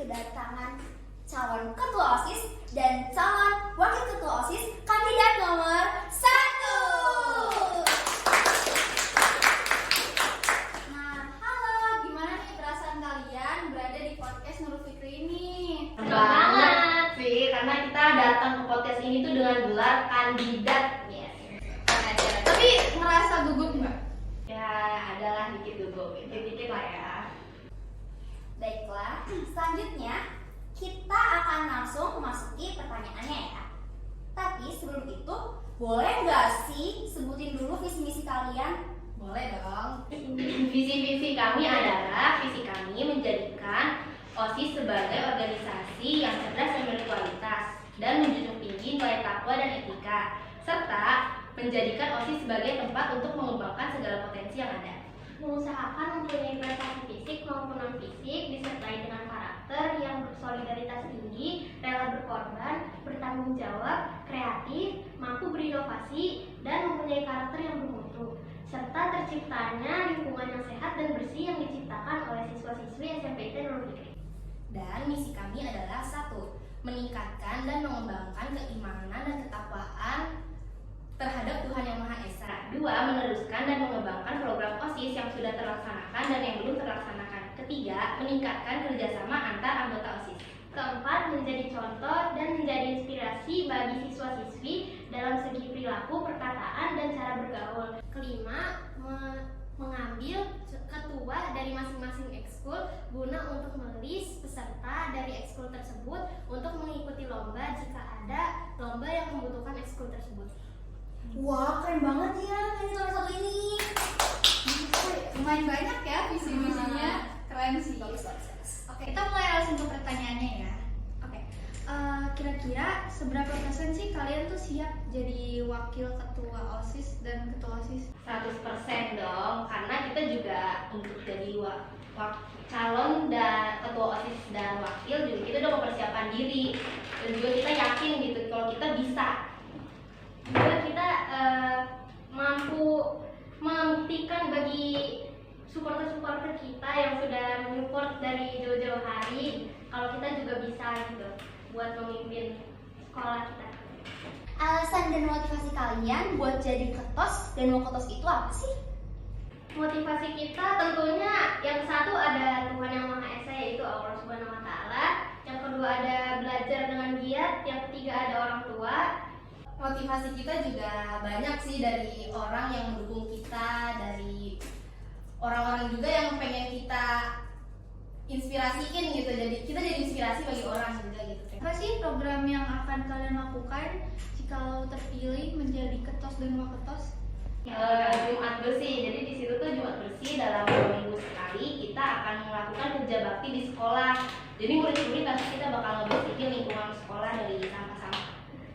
kedatangan calon ketua OSIS dan calon wakil ketua OSIS kandidat nomor 1. Nah, halo, gimana nih perasaan kalian berada di podcast Nurul Fikri ini? Senang banget sih, karena kita datang ke podcast ini tuh dengan gelar kandidat. Tapi ngerasa gugup nggak? Ya, adalah dikit gugup, dikit-dikit lah ya. Baiklah, selanjutnya kita akan langsung memasuki pertanyaannya ya. Tapi sebelum itu, boleh nggak sih sebutin dulu visi misi kalian? Boleh dong. Visi-visi kami adalah menjadikan OSIS sebagai organisasi yang cerdas dan berkualitas dan menjunjung tinggi nilai takwa dan etika, serta menjadikan OSIS sebagai tempat untuk mengembangkan segala potensi yang ada. Mengusahakan mempunyai prestasi fisik maupun non-fisik disertai dengan karakter yang bersolidaritas tinggi, rela berkorban, bertanggung jawab, kreatif, mampu berinovasi, dan mempunyai karakter yang bermutu, serta terciptanya lingkungan yang sehat dan bersih yang diciptakan oleh siswa-siswi SMPIT Nurul Fikri. Dan misi kami adalah 1. Meningkatkan dan mengembangkan keimanan dan ketakwaan terhadap Tuhan Yang Maha Esa. 2. Meneruskan dan mengembangkan program OSIS yang sudah terlaksanakan dan yang belum terlaksanakan. 3. Meningkatkan kerjasama antar anggota OSIS. 4. Menjadi contoh dan menjadi inspirasi bagi siswa-siswi dalam segi perilaku, perkataan, dan cara bergaul. 5. Mengambil ketua dari masing-masing ekskul guna untuk melis peserta dari ekskul tersebut untuk mengikuti lomba jika ada lomba yang membutuhkan ekskul tersebut. Wah, keren banget ya ini nomor 1 ini. Lumayan banyak ya visi-misinya, keren sih. Bagus. Oke, kita mulai langsung ke pertanyaannya ya. Oke, kira-kira seberapa persen sih kalian tuh siap jadi wakil ketua OSIS dan ketua OSIS? 100% dong, karena kita juga untuk jadi calon dan ketua OSIS dan wakil juga kita udah mempersiapkan diri dan juga kita yakin gitu kalau kita bisa. Juga kita mampu membuktikan bagi supporter-supporter kita yang sudah menyupport dari jauh-jauh hari kalau kita juga bisa gitu buat memimpin sekolah kita. Alasan dan motivasi kalian buat jadi ketos dan mau ketos itu apa sih? Motivasi kita tentunya yang satu ada Tuhan Yang Maha Esa yaitu Allah Subhanahu wa taala, yang kedua ada belajar dengan giat, yang ketiga ada orang tua. Motivasi kita juga banyak sih dari orang yang mendukung kita, dari orang-orang juga yang pengen kita inspirasiin gitu. Jadi kita jadi inspirasi bagi orang juga gitu. Apa sih program yang akan kalian lakukan jika terpilih menjadi ketos dan waketos? Jumat bersih, jadi di situ tuh Jumat bersih dalam 2 minggu sekali kita akan melakukan kerja bakti di sekolah. Jadi murid-murid nanti kita bakal ngebersihin lingkungan sekolah dari sampah-sampah.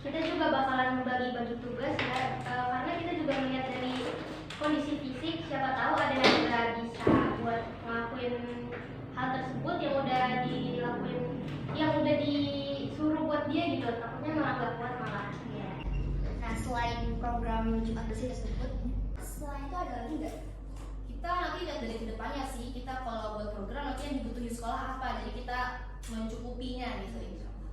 Kita juga bakalan membagi-bagi tugas ya, karena kita juga melihat dari kondisi fisik, siapa tahu ada yang nggak bisa buat ngelakuin hal tersebut yang udah dilakuin, yang udah disuruh buat dia gitu, takutnya malah nggak kuat malah. Ya. Nah, selain program Jumat Bersih tersebut, selain itu ada lagi nggak? Kita nanti lihat dari kedepannya sih, kita kalau buat program nanti yang dibutuhin sekolah apa, jadi kita mencukupinya gitu insya Allah.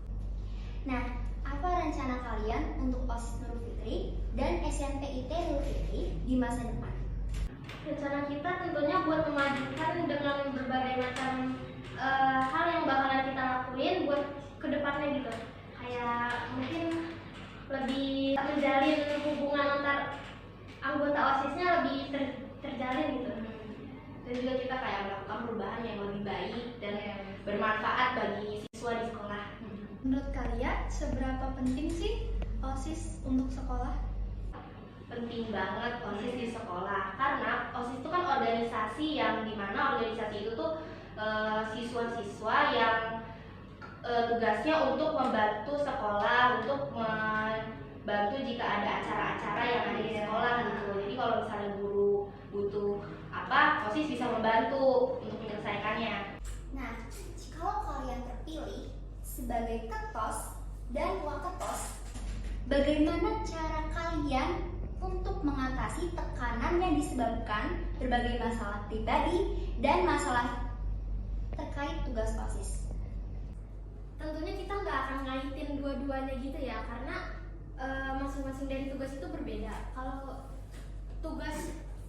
Nah, apa rencana kalian untuk OSIS Nurul Fikri dan SMPIT Nurul Fikri di masa depan? Rencana kita tentunya buat memajukan dengan berbagai macam hal yang bakalan kita lakuin buat kedepannya gitu. Kayak mungkin lebih menjalin hubungan antar anggota OSISnya lebih terjalin gitu. Dan juga kita kayak melakukan perubahan yang lebih baik dan bermanfaat bagi siswa di sekolah. Menurut kalian seberapa penting sih OSIS untuk sekolah? Penting banget OSIS di sekolah, karena OSIS itu kan organisasi yang dimana organisasi itu tuh siswa-siswa yang tugasnya untuk membantu sekolah, untuk membantu jika ada acara-acara yang ada di sekolah gitu. Jadi kalau misalnya guru butuh apa, OSIS bisa membantu untuk menyelesaikannya. Nah, jikalau kalian terpilih sebagai ketos dan waketos, bagaimana cara kalian untuk mengatasi tekanan yang disebabkan berbagai masalah pribadi dan masalah terkait tugas OSIS? ngaitin dua-duanya gitu ya, karena masing-masing dari tugas itu berbeda.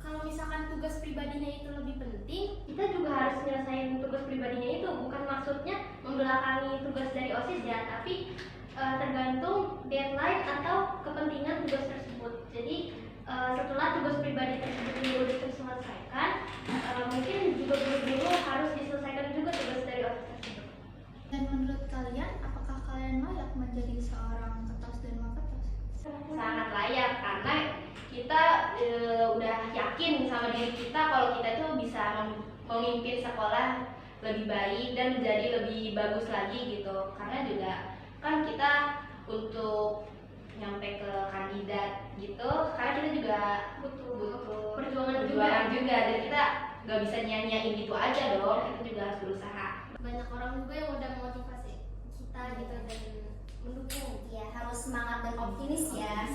Kalau misalkan tugas pribadinya itu lebih penting, kita juga harus nyelesain tugas pribadinya itu. Bukan maksudnya membelakangi tugas dari OSIS ya, tapi tergantung deadline atau kepentingan tugas tersebut. Jadi setelah tugas pribadi tersebut udah terselesaikan, mungkin juga guru-guru harus diselesaikan juga tugas dari OSIS tersebut. Dan menurut kalian, apakah kalian layak menjadi seorang ketos dan waketos? Sangat layak, karena kita udah yakin sama diri kita kalau kita itu bisa memimpin sekolah lebih baik dan menjadi lebih bagus lagi gitu. Karena juga kan kita untuk nyampe ke kandidat gitu, karena kita juga butuh perjuangan juga, dan kita nggak bisa nyanyain gitu aja dong, kita juga harus berusaha. Banyak orang juga yang udah memotivasi kita gitu dan mendukung. Ya harus semangat dan optimis ya.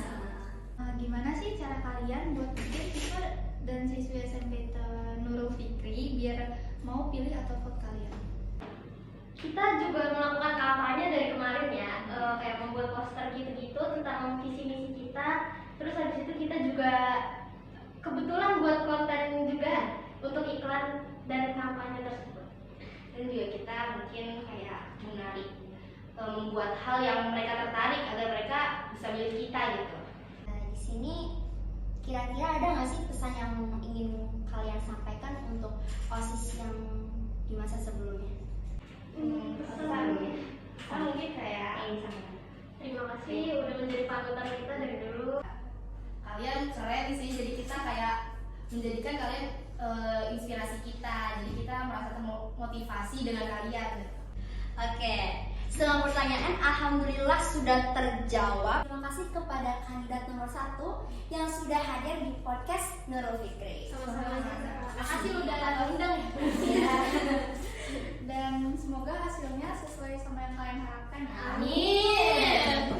Gimana sih cara kalian buat bikin siswa dan siswi SMP Nurul Fikri biar mau pilih atau vote kalian? Kita juga melakukan kampanye dari kemarin ya, kayak membuat poster gitu-gitu tentang visi misi kita. Terus habis itu kita juga kebetulan buat konten juga untuk iklan dan kampanye tersebut. Dan juga kita mungkin kayak menarik, membuat hal yang mereka tertarik agar mereka bisa milih kita gitu. Nah, di sini kira-kira ada nggak sih pesan yang ingin kalian sampaikan untuk OSIS yang di masa sebelumnya? Pesan mungkin kayak ini sama. Terima kasih udah menjadi panutan kita dari dulu. Kalian keren sih, jadi kita kayak menjadikan kalian inspirasi kita, jadi kita merasa termotivasi dengan kalian. Oke, semua pertanyaan alhamdulillah sudah terjawab. Terima kasih kepada kandidat nomor 1 yang sudah hadir di podcast Nurul Fikri. Sama-sama. Terima kasih udah undang ya. Dan semoga hasilnya sesuai sama yang kalian harapkan ya. Amin.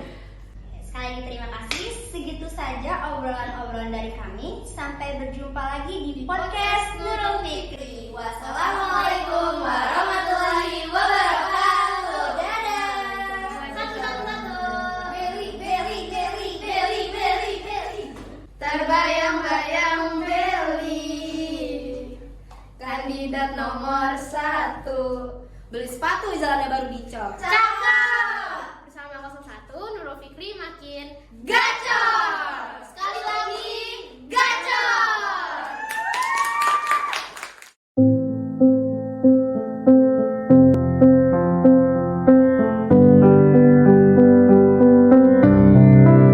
Sekali lagi terima kasih. Segitu saja obrolan-obrolan dari kami. Sampai berjumpa lagi di podcast Nurul Fikri. Wassalamualaikum warahmatullahi wabarakatuh. Dadah. Satu. Beli. Terbayang-bayang Beli, kandidat nomor 1. Beli sepatu jalannya baru dicop. Bersama 01 Nurul Fikri makin Gacor.